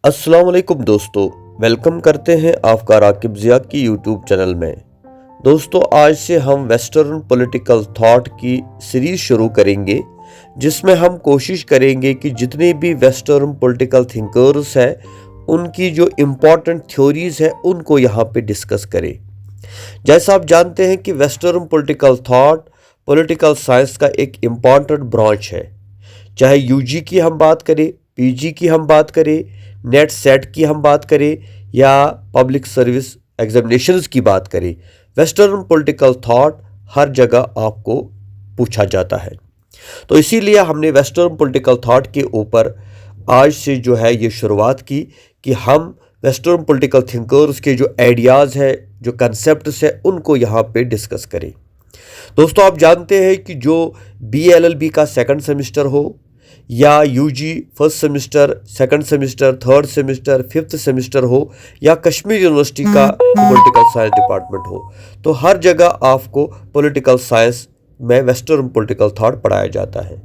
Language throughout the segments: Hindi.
अस्सलाम वालेकुम दोस्तों, वेलकम करते हैं आपका राकिब ज़िया की यूट्यूब चैनल में। दोस्तों, आज से हम वेस्टर्न पॉलिटिकल थॉट की सीरीज़ शुरू करेंगे, जिसमें हम कोशिश करेंगे कि जितने भी वेस्टर्न पॉलिटिकल थिंकर्स हैं उनकी जो इम्पॉर्टेंट थ्योरीज़ हैं उनको यहाँ पे डिस्कस करें। जैसा आप जानते हैं कि western political thought political science का एक इम्पॉर्टेंट ब्रांच है। चाहे यूजी की हम बात करें, पीजी की हम बात करें, नेट सेट की हम बात करें या पब्लिक सर्विस एग्जामिनेशंस की बात करें, वेस्टर्न पॉलिटिकल थॉट हर जगह आपको पूछा जाता है। तो इसीलिए हमने वेस्टर्न पॉलिटिकल थॉट के ऊपर आज से जो है ये शुरुआत की कि हम वेस्टर्न पॉलिटिकल थिंकर्स के जो आइडियाज़ हैं, जो कंसेप्ट्स हैं, उनको यहाँ पे डिस्कस करें। दोस्तों, आप जानते हैं कि जो BLLB का सेकंड सेमेस्टर हो या UG first semester, second semester, third semester, fifth semester हो या कश्मीर यूनिवर्सिटी का पॉलिटिकल साइंस डिपार्टमेंट हो, तो हर जगह आपको पॉलिटिकल साइंस में वेस्टर्न पॉलिटिकल थॉट पढ़ाया जाता है।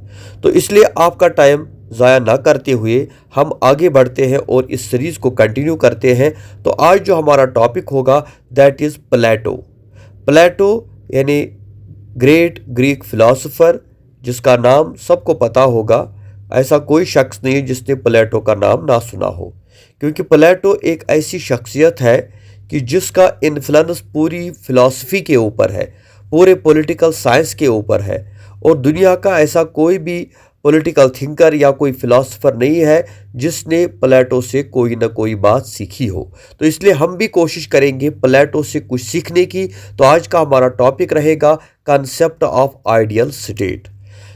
तो इसलिए आपका टाइम ज़ाया ना करते हुए हम आगे बढ़ते हैं और इस सीरीज़ को कंटिन्यू करते हैं। तो आज जो हमारा टॉपिक होगा दैट इज़ प्लेटो। प्लेटो यानी ग्रेट ग्रीक फिलोसोफर, जिसका नाम सबको पता होगा। ऐसा कोई शख्स नहीं है जिसने प्लेटो का नाम ना सुना हो, क्योंकि प्लेटो एक ऐसी शख्सियत है कि जिसका इन्फ्लुएंस पूरी फिलॉसफी के ऊपर है, पूरे पॉलिटिकल साइंस के ऊपर है। और दुनिया का ऐसा कोई भी पॉलिटिकल थिंकर या कोई फिलोसोफर नहीं है जिसने प्लेटो से कोई ना कोई बात सीखी हो। तो इसलिए हम भी कोशिश करेंगे प्लेटो से कुछ सीखने की। तो आज का हमारा टॉपिक रहेगा कंसेप्ट ऑफ आइडियल स्टेट।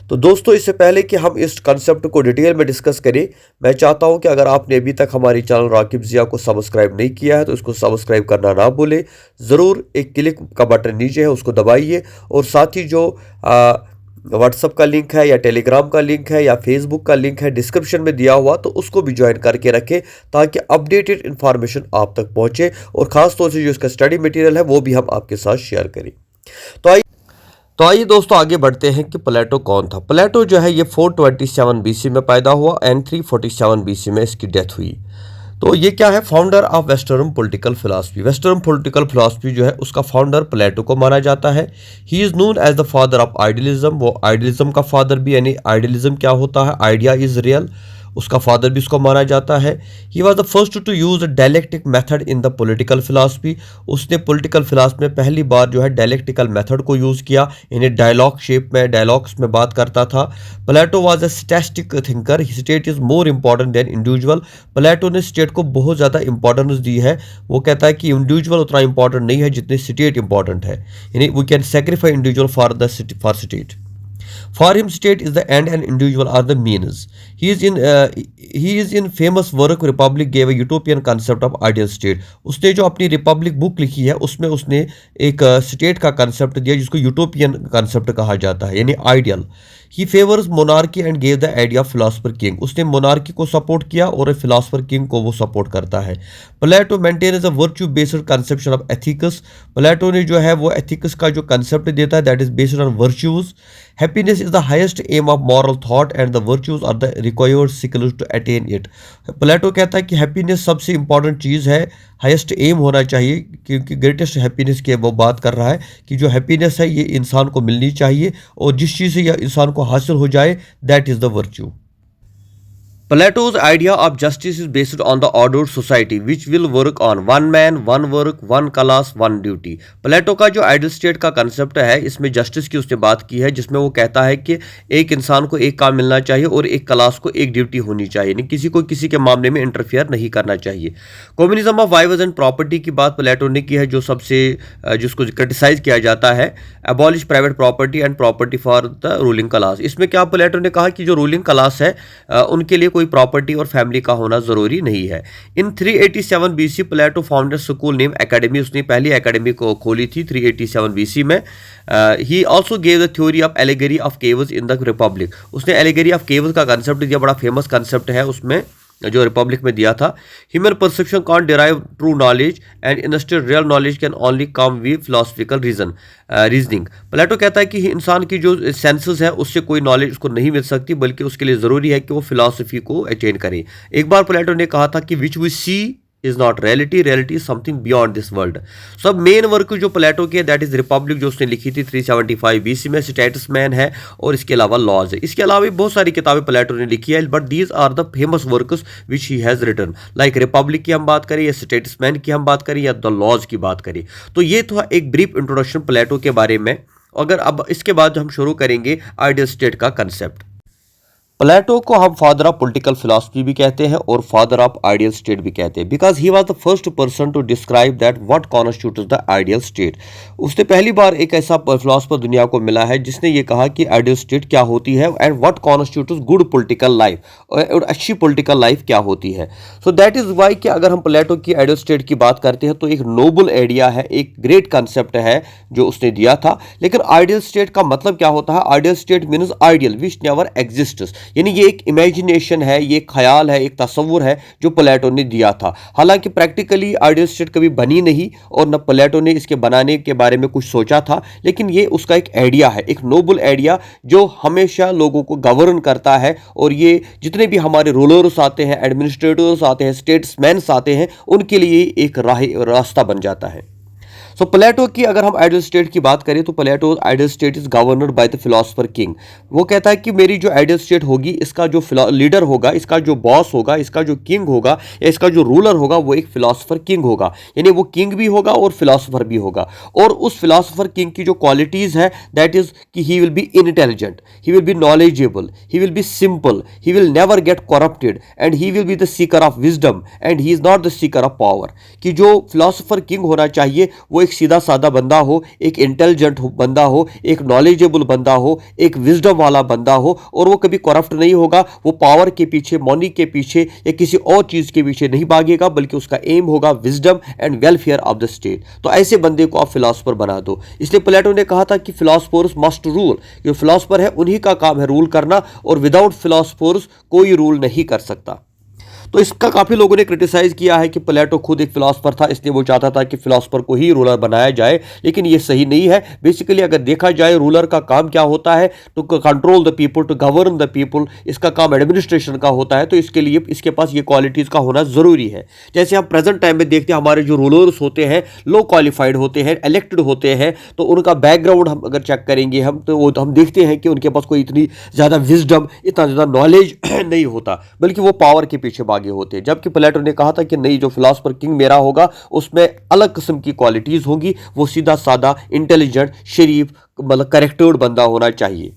तो दोस्तों, इससे पहले कि हम इस कंसेप्ट को डिटेल में डिस्कस करें, मैं चाहता हूं कि अगर आपने अभी तक हमारी चैनल राकिब ज़िया को सब्सक्राइब नहीं किया है तो इसको सब्सक्राइब करना ना भूलें। ज़रूर एक क्लिक का बटन नीचे है, उसको दबाइए। और साथ ही जो व्हाट्सअप का लिंक है या टेलीग्राम का लिंक है या फेसबुक का लिंक है डिस्क्रिप्शन में दिया हुआ, तो उसको भी ज्वाइन करके रखें ताकि अपडेटेड इन्फॉर्मेशन आप तक पहुँचे और ख़ास तौर से जो इसका स्टडी मटेरियल है वो भी हम आपके साथ शेयर करें। तो आइए दोस्तों आगे बढ़ते हैं कि प्लेटो कौन था। प्लेटो जो है ये 427 BC में पैदा हुआ एंड 347 BC में इसकी डेथ हुई। तो ये क्या है? Founder of western political philosophy. Western political philosophy जो है उसका फाउंडर प्लेटो को माना जाता है। He is known as the father of idealism. वो आइडियलिज्म का फादर भी, यानी आइडियलिज्म क्या होता है, आइडिया इज रियल, उसका फादर भी उसको माना जाता है। He was the first to use dialectic method in the political philosophy. उसने पॉलिटिकल फिलॉसफी में पहली बार जो है डायलेक्टिकल मेथड को यूज़ किया, यानी डायलॉग शेप में, डायलॉग्स में बात करता था। Plato was a static thinker. State is more important than individual. Plato ने स्टेट को बहुत ज़्यादा इंपॉर्टेंस दी है। वो कहता है कि इंडिविजुअल उतना इंपॉर्टेंट नहीं है जितनी स्टेट इंपॉर्टेंट है, यानी we can sacrifice individual for state. For him, state is the end and individual are the means. He is in famous work Republic gave a utopian concept of ideal state. उसने जो अपनी रिपब्लिक बुक लिखी है उसमें उसने एक स्टेट का कंसेप्ट दिया जिसको यूटोपियन कंसेप्ट कहा जाता है, यानी ideal. He favours monarchy and gave the idea of philosopher king. उसने मोनार्की को सपोर्ट किया और फिलोसफर किंग को वो सपोर्ट करता है। Plato maintains a virtue based conception of ethics. Plato ने जो है वो एथिक्स का जो कंसेप्ट देता है that is based on virtues. Happiness is the highest aim of moral thought and the virtues are the required skills to attain it. Plato कहता है कि हैप्पीनेस सबसे इंपॉर्टेंट चीज़ है, हाईएस्ट एम होना चाहिए, क्योंकि ग्रेटेस्ट हैप्पीनेस की वो बात कर रहा है कि जो हैप्पीनेस है ये इंसान को मिलनी चाहिए और जिस चीज़ से यह इंसान को हासिल हो जाए that is the virtue. Plato's idea of justice is based on the ordered society which will work on one man, one work, one class, one duty. प्लेटो का जो आइडियल स्टेट का कंसेप्ट है इसमें जस्टिस की उसने बात की है, जिसमें वो कहता है कि एक इंसान को एक काम मिलना चाहिए और एक क्लास को एक ड्यूटी होनी चाहिए, नहीं किसी को किसी के मामले में इंटरफेयर नहीं करना चाहिए। Communism of wives and property की बात प्लेटो ने की है, जो सबसे जिसको क्रिटिसाइज किया जाता है। Abolish private property and property for the ruling class. इसमें क्या प्लेटो ने कहा कि जो रूलिंग क्लास है उनके लिए कोई प्रॉपर्टी और फैमिली का होना जरूरी नहीं है। इन 387 BC प्लेटो फाउंडेड स्कूल नेम एकेडमी। उसने पहली एकेडमी को खोली थी 387 BC में। He also gave the theory of allegory of caves in the Republic. उसने एलिगरी ऑफ केव्स का कंसेप्ट दिया, बड़ा फेमस कंसेप्ट है उसमें। जो रिपब्लिक में दिया था, human perception can't derive true knowledge and instead real knowledge can only come via philosophical reasoning. Plato कहता है कि इंसान की जो सेंसेस है उससे कोई नॉलेज उसको नहीं मिल सकती, बल्कि उसके लिए ज़रूरी है कि वो फिलोसफी को अटेन करे। एक बार प्लेटो ने कहा था कि which we see is not reality, reality is something beyond this world. सब मेन वर्क जो प्लेटो की है दैट इज रिपब्लिक, जो उसने लिखी थी 375 BC में, स्टेटसमैन है, और इसके अलावा लॉज है। इसके अलावा भी बहुत सारी किताबें प्लेटो ने लिखी है, but these are the famous works which he has written. Like Republic की हम बात करें, या स्टेटसमैन की हम बात करें, या द लॉज की बात करें। तो ये था एक ब्रीफ इंट्रोडक्शन प्लेटो के बारे में। अगर अब इसके बाद हम शुरू करेंगे आइडियल स्टेट का कंसेप्ट। प्लेटो को हम फादर ऑफ पॉलिटिकल फिलॉसफी भी कहते हैं और फादर ऑफ आइडियल स्टेट भी कहते हैं, because he was the first person to describe that what constitutes the ideal state. उसने पहली बार एक ऐसा फिलॉसफर दुनिया को मिला है जिसने ये कहा कि आइडियल स्टेट क्या होती है and what constitutes good political life, और अच्छी पॉलिटिकल लाइफ क्या होती है। सो दैट इज वाई कि अगर हम प्लेटो की आइडियल स्टेट की बात करते हैं तो एक नोबल आइडिया है, एक ग्रेट कंसेप्ट है जो उसने दिया था। लेकिन आइडियल स्टेट का मतलब क्या होता है? Ideal state means ideal which never exists, यानी ये एक इमेजिनेशन है, ये ख्याल है, एक तस्वुर है जो प्लेटो ने दिया था। हालांकि प्रैक्टिकली आइडियल स्टेट कभी बनी नहीं और न प्लेटो ने इसके बनाने के बारे में कुछ सोचा था, लेकिन ये उसका एक आइडिया है, एक नोबल आइडिया जो हमेशा लोगों को गवर्न करता है। और ये जितने भी हमारे रूलर्स आते हैं, एडमिनिस्ट्रेटर्स आते हैं, स्टेट्समैन्स आते हैं, उनके लिए एक रास्ता बन जाता है। सो प्लेटो की अगर हम आइडियल स्टेट की बात करें तो Plato ideal state is governed by the philosopher king. वो कहता है कि मेरी जो आइडियल स्टेट होगी, इसका जो लीडर होगा, इसका जो बॉस होगा, इसका जो किंग होगा, या इसका जो रूलर होगा, वो एक फिलोसफर किंग होगा। यानी वो किंग भी होगा और फिलोसफर भी होगा। और उस फिलोसफर किंग की जो क्वालिटीज है दैट इज कि he will be intelligent, he will be knowledgeable, he will be simple, he will never get corrupted, and he will be the seeker of wisdom and he is not the seeker of power. कि जो फिलोसफर किंग होना चाहिए वो एक सीधा साधा बंदा हो, एक इंटेलिजेंट बंदा हो, एक नॉलेजेबल बंदा हो, एक विजडम वाला बंदा हो, और वो कभी करप्ट नहीं होगा। वो पावर के पीछे, मनी के पीछे या किसी और चीज के पीछे नहीं भागेगा, बल्कि उसका एम होगा wisdom and welfare of the state. तो ऐसे बंदे को आप फिलोसफर बना दो। इसलिए प्लेटो ने कहा था कि फिलोसफर्स मस्ट रूल। जो फिलोसफर है उन्हीं का काम है रूल करना, और विदाउट फिलोसफर्स कोई रूल नहीं कर सकता। तो इसका काफ़ी लोगों ने क्रिटिसाइज किया है कि प्लेटो खुद एक फिलोसफर था, इसलिए वो चाहता था कि फिलोसफर को ही रूलर बनाया जाए, लेकिन ये सही नहीं है। बेसिकली अगर देखा जाए रूलर का काम क्या होता है, तो control the people, to govern the people. इसका काम एडमिनिस्ट्रेशन का होता है, तो इसके लिए इसके पास ये क्वालिटीज़ का होना ज़रूरी है। जैसे हम प्रेजेंट टाइम में देखते हैं हमारे जो रूलर्स होते हैं लो क्वालिफाइड होते हैं, इलेक्टेड होते हैं, तो उनका बैकग्राउंड हम अगर चेक करेंगे हम, तो वो हम देखते हैं कि उनके पास कोई इतनी ज़्यादा विजडम, इतना ज़्यादा नॉलेज नहीं होता, बल्कि वो पावर के पीछे भागे होते हैं। जबकि प्लेटो ने कहा था कि नहीं, जो फिलोसफर किंग मेरा होगा उसमें अलग किस्म की क्वालिटीज होंगी, वो सीधा साधा इंटेलिजेंट, शरीफ, मतलब करेक्टर्ड बंदा होना चाहिए।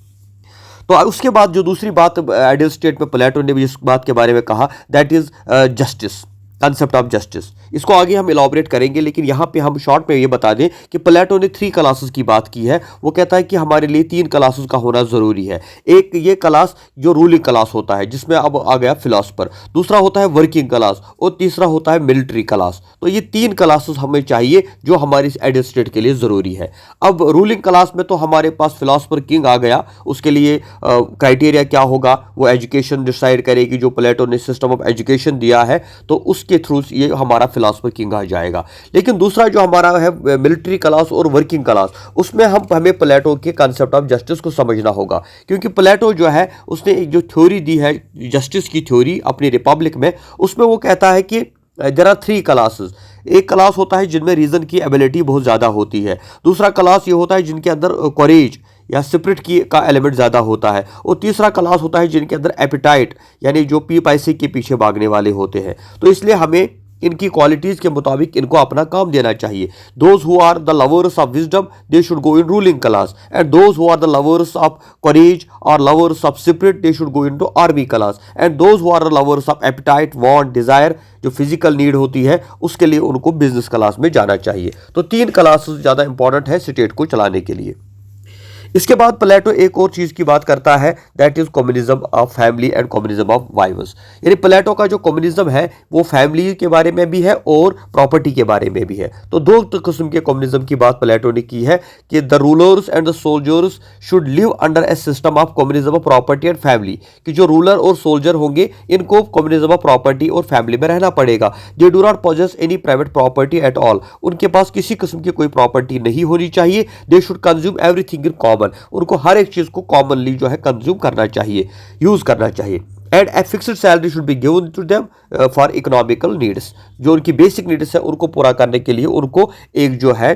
तो उसके बाद जो दूसरी बात आइडियल स्टेट में प्लेटो ने भी इस बात के बारे में कहा that is justice, concept of justice. इसको आगे हम इलाबोरेट करेंगे, लेकिन यहाँ पे हम शॉर्ट में ये बता दें कि प्लेटो ने 3 क्लासेस की बात की है। वो कहता है कि हमारे लिए 3 क्लासेस का होना ज़रूरी है। एक ये क्लास जो रूलिंग क्लास होता है, जिसमें अब आ गया फिलोसफर, दूसरा होता है वर्किंग क्लास, और तीसरा होता है मिलिट्री क्लास। तो ये 3 क्लासेस हमें चाहिए जो हमारी आइडियल स्टेट के लिए ज़रूरी है। अब रूलिंग क्लास में तो हमारे पास फिलोसफर किंग आ गया, उसके लिए क्राइटेरिया क्या होगा, वो एजुकेशन डिसाइड करेगी। जो प्लेटो ने सिस्टम ऑफ एजुकेशन दिया है, तो उस के थ्रू ये हमारा फिलोसफर किंग आ जाएगा। लेकिन दूसरा जो हमारा है मिलिट्री क्लास और वर्किंग क्लास, उसमें हमें प्लेटो के कंसेप्ट ऑफ जस्टिस को समझना होगा। क्योंकि प्लेटो जो है उसने एक जो थ्योरी दी है जस्टिस की थ्योरी अपनी रिपब्लिक में, उसमें वो कहता है कि देयर आर 3 क्लासेस। एक क्लास होता है जिनमें रीजन की एबिलिटी बहुत ज़्यादा होती है। दूसरा क्लास ये होता है जिनके अंदर करेज या स्पिरिट की का एलिमेंट ज़्यादा होता है। और तीसरा क्लास होता है जिनके अंदर एपिटाइट, यानी जो पैसे के पीछे भागने वाले होते हैं। तो इसलिए हमें इनकी क्वालिटीज़ के मुताबिक इनको अपना काम देना चाहिए। Those who are the lovers of wisdom they should go in ruling class, and those who are the lovers of courage और lovers of spirit they should go into army class, and those who are the lovers of appetite, want, desire, जो फिजिकल नीड होती है, उसके लिए उनको बिजनेस क्लास में जाना चाहिए। तो 3 क्लासेस ज़्यादा इंपॉर्टेंट है स्टेट को चलाने के लिए। इसके बाद प्लेटो एक और चीज की बात करता है, that is communism of family and communism of wives. यानी प्लेटो का जो कम्युनिज्म है वो फैमिली के बारे में भी है और प्रॉपर्टी के बारे में भी है। तो दो किस्म के कम्युनिज्म की बात प्लेटो ने की है कि the rulers and the soldiers should live under A system of communism of property and family, कि जो रूलर और सोल्जर होंगे इनको कम्युनिज्म ऑफ प्रॉपर्टी और फैमिली में रहना पड़ेगा। They do not possess any private property at all, उनके पास किसी किस्म की कोई प्रॉपर्टी नहीं होनी चाहिए। They should consume everything in common, उनको हर एक चीज को कॉमनली जो है कंज्यूम करना चाहिए, यूज करना चाहिए। And a fixed salary should be given to them for economical needs, जो उनकी बेसिक नीड्स है उनको पूरा करने के लिए उनको एक जो है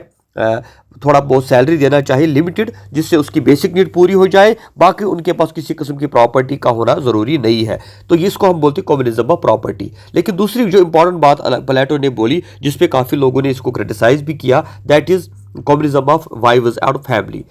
थोड़ा बहुत सैलरी देना चाहिए लिमिटेड, जिससे उसकी बेसिक नीड पूरी हो जाए। बाकी उनके पास किसी किस्म की प्रॉपर्टी का होना जरूरी नहीं है। तो इसको हम बोलते हैं कम्युनिज्म ऑफ प्रॉपर्टी। लेकिन दूसरी जो इंपॉर्टेंट बात प्लेटो ने बोली, जिसपे काफी लोगों ने इसको क्रिटिसाइज भी किया, that is communism of wives and family.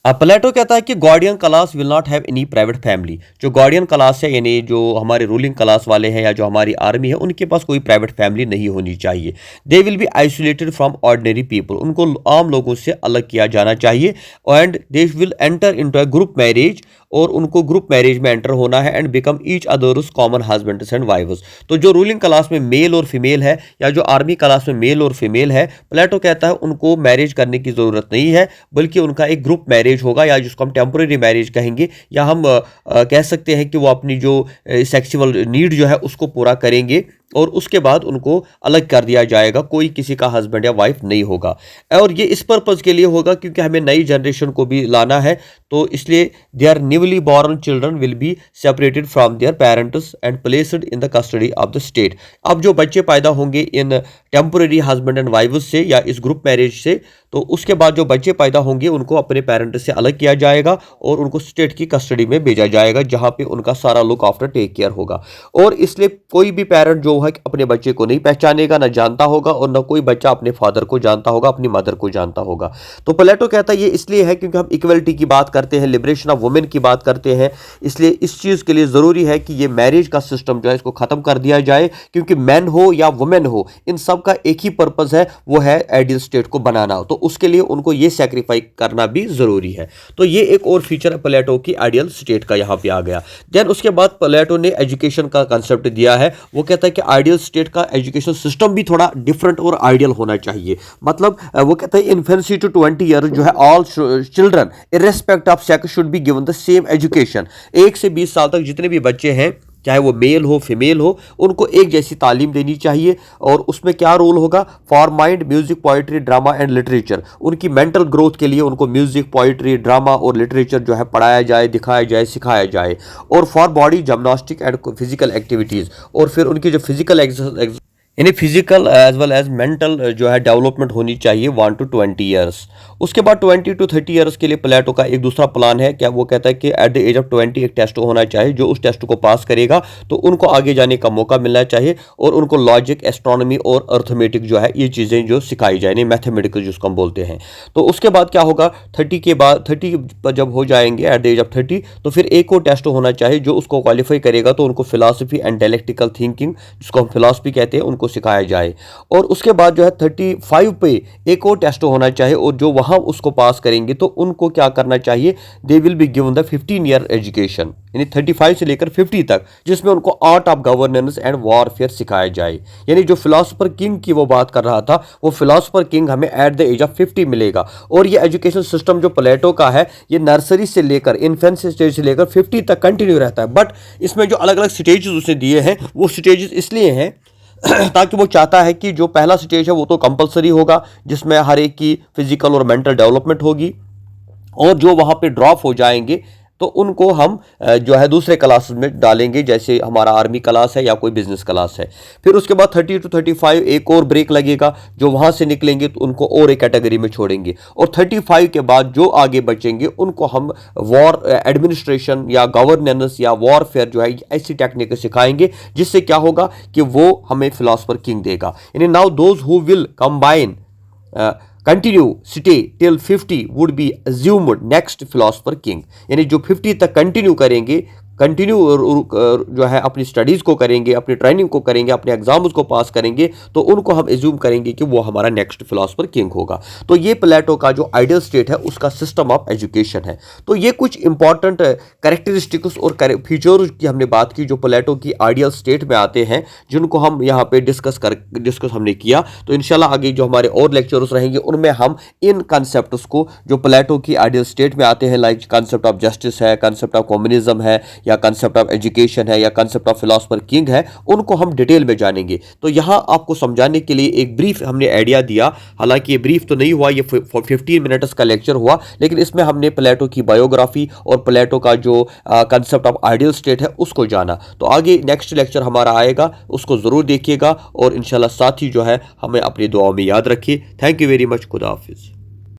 अब प्लेटो कहता है कि guardian class will not have any private family, जो गार्डियन क्लास है यानी जो हमारे रूलिंग क्लास वाले हैं या जो हमारी आर्मी है उनके पास कोई प्राइवेट फैमिली नहीं होनी चाहिए। They will be isolated from ordinary people, उनको आम लोगों से अलग किया जाना चाहिए। And they will enter into a group marriage, और उनको ग्रुप मैरिज में एंटर होना है। And become each other's common husbands and wives, तो जो रूलिंग क्लास में मेल और फीमेल है या जो आर्मी क्लास में मेल और फीमेल है, प्लेटो कहता है उनको मैरिज करने की जरूरत नहीं है, बल्कि उनका एक ग्रुप मैरिज होगा, या जिसको हम टेम्पोरेरी मैरिज कहेंगे, या हम कह सकते हैं कि वो अपनी जो सेक्सुअल नीड जो है उसको पूरा करेंगे और उसके बाद उनको अलग कर दिया जाएगा, कोई किसी का हस्बैंड या वाइफ नहीं होगा। और ये इस पर्पज़ के लिए होगा क्योंकि हमें नई जनरेशन को भी लाना है, तो इसलिए their newly born children will be separated from their parents and placed in the custody of the state. अब जो बच्चे पैदा होंगे इन टेम्पोरेरी हस्बैंड एंड वाइफ्स से या इस ग्रुप मैरिज से, तो उसके बाद जो बच्चे पैदा होंगे उनको अपने पेरेंट्स से अलग किया जाएगा और उनको स्टेट की कस्टडी में भेजा जाएगा, जहां पे उनका सारा लुक आफ्टर टेक केयर होगा। और इसलिए कोई भी पेरेंट जो है अपने बच्चे को नहीं पहचानेगा, ना जानता होगा, और ना कोई बच्चा अपने फादर को जानता होगा, अपनी मदर को जानता होगा। तो प्लेटो कहता है ये इसलिए है क्योंकि हम इक्वलिटी की बात करते हैं, लिबरेशन ऑफ वुमेन की बात करते हैं, इसलिए इस चीज के लिए जरूरी है कि ये मैरिज का सिस्टम जो है इसको खत्म कर दिया जाए, क्योंकि मैन हो या वुमेन हो, इन सब का एक ही पर्पज है, वो है आइडियल स्टेट को बनाना। तो उसके लिए उनको ये सैक्रिफाइस करना भी जरूरी है। तो ये एक और फीचर प्लेटो की आइडियल स्टेट का यहां पे आ गया। देन उसके बाद प्लेटो ने एजुकेशन का कंसेप्ट दिया है। वो कहता है कि आइडियल स्टेट का एजुकेशन सिस्टम भी थोड़ा डिफरेंट और आइडियल होना चाहिए। मतलब वो कहता है इन्फेंसी टू 20 ईयर जो है all children irrespective of sex should be given the same education. 1 से 20 साल तक जितने भी बच्चे हैं, चाहे वो मेल हो फीमेल हो, उनको एक जैसी तालीम देनी चाहिए। और उसमें क्या रोल होगा, for mind music poetry drama and literature, उनकी मेंटल ग्रोथ के लिए उनको म्यूजिक पोइट्री ड्रामा और लिटरेचर जो है पढ़ाया जाए, दिखाया जाए, सिखाया जाए। और for body gymnastic and physical activities, और फिर उनकी जो फिजिकल यानी physical as well as mental जो है डेवलपमेंट होनी चाहिए 1 to 20 ईयर्स। उसके बाद 20 to 30 ईयर्स के लिए प्लेटो का एक दूसरा प्लान है। क्या वो कहता है कि एट द एज ऑफ 20 एक टेस्ट होना चाहिए, जो उस टेस्ट को पास करेगा तो उनको आगे जाने का मौका मिलना चाहिए, और उनको लॉजिक, एस्ट्रोनॉमी और अर्थमेटिक जो है ये चीज़ें जो सिखाई जाए, यानी मैथमेटिकल जिसको हम बोलते हैं। तो उसके बाद क्या होगा, 30 के बाद 30 पर जब हो जाएंगे एट द एज ऑफ 30, तो फिर एक और टेस्ट होना चाहिए, जो उसको क्वालिफाई करेगा तो उनको फिलॉसफी एंड डायलेक्टिकल थिंकिंग जिसको हम फिलॉसफी कहते हैं उनको सिखाया जाए। और उसके बाद जो है 35 पे एक और टेस्ट होना चाहिए, और जो वहां उसको पास करेंगे तो उनको क्या करना चाहिए, they will B given the 15 year education, यानी 35 से लेकर 50 तक, जिसमें उनको art of governance and warfare सिखाया जाए। यानी जो फिलोसोफर किंग की वो बात कर रहा था, वो फिलोसोफर किंग हमें एट द एज ऑफ 50 मिलेगा। और ये एजुकेशन सिस्टम जो प्लेटो का है, ये नर्सरी से लेकर इन्फेंसी स्टेज से लेकर 50 तक कंटिन्यू रहता है। बट इसमें जो अलग अलग स्टेजेस उसने दिए हैं, वो स्टेजेस इसलिए हैं ताकि वो चाहता है कि जो पहला स्टेज है वो तो कंपलसरी होगा, जिसमें हर एक की फिजिकल और मेंटल डेवलपमेंट होगी, और जो वहाँ पे ड्रॉप हो जाएंगे तो उनको हम जो है दूसरे क्लास में डालेंगे, जैसे हमारा आर्मी क्लास है या कोई बिजनेस क्लास है। फिर उसके बाद 30 to 35 एक और ब्रेक लगेगा, जो वहाँ से निकलेंगे तो उनको और एक कैटेगरी में छोड़ेंगे। और 35 के बाद जो आगे बचेंगे उनको हम वॉर एडमिनिस्ट्रेशन या गवर्नेंस या वॉरफेयर जो है ऐसी टेक्निक सिखाएंगे, जिससे क्या होगा कि वो हमें फिलोसोफर किंग देगा। यानी now those who will combine continue stay till 50 would be assumed next philosopher king, यानी जो 50 तक कंटिन्यू करेंगे कंटिन्यू जो है अपनी स्टडीज़ को करेंगे, अपनी ट्रेनिंग को करेंगे, अपने एग्जाम्स को पास करेंगे, तो उनको हम एज्यूम करेंगे कि वो हमारा नेक्स्ट फिलोसफर किंग होगा। तो ये प्लेटो का जो आइडियल स्टेट है उसका सिस्टम ऑफ एजुकेशन है। तो ये कुछ इंपॉर्टेंट कैरेक्टरिस्टिक्स और फीचर्स की हमने बात की जो प्लेटो की आइडियल स्टेट में आते हैं, जिनको हम यहाँ पे डिस्कस हमने किया। तो इंशाल्लाह आगे जो हमारे और लेक्चर्स रहेंगे उनमें हम इन कॉन्सेप्ट्स को जो प्लेटो की आइडियल स्टेट में आते हैं, लाइक कंसेप्ट ऑफ जस्टिस है, कंसेप्ट ऑफ कम्युनिज्म है, या कंसेप्ट ऑफ एजुकेशन है, या कंसेप्ट ऑफ फिलोसफर किंग है, उनको हम डिटेल में जानेंगे। तो यहां आपको समझाने के लिए एक ब्रीफ हमने आइडिया दिया, हालांकि ये ब्रीफ तो नहीं हुआ, ये 15 मिनट्स का लेक्चर हुआ, लेकिन इसमें हमने प्लेटो की बायोग्राफी और प्लेटो का जो कंसेप्ट ऑफ आइडियल स्टेट है उसको जाना। तो आगे नेक्स्ट लेक्चर हमारा आएगा, उसको ज़रूर देखिएगा और इंशाल्लाह साथ ही जो है हमें अपनी दुआओं में याद रखिए। Thank you very much. खुदा हाफिज़।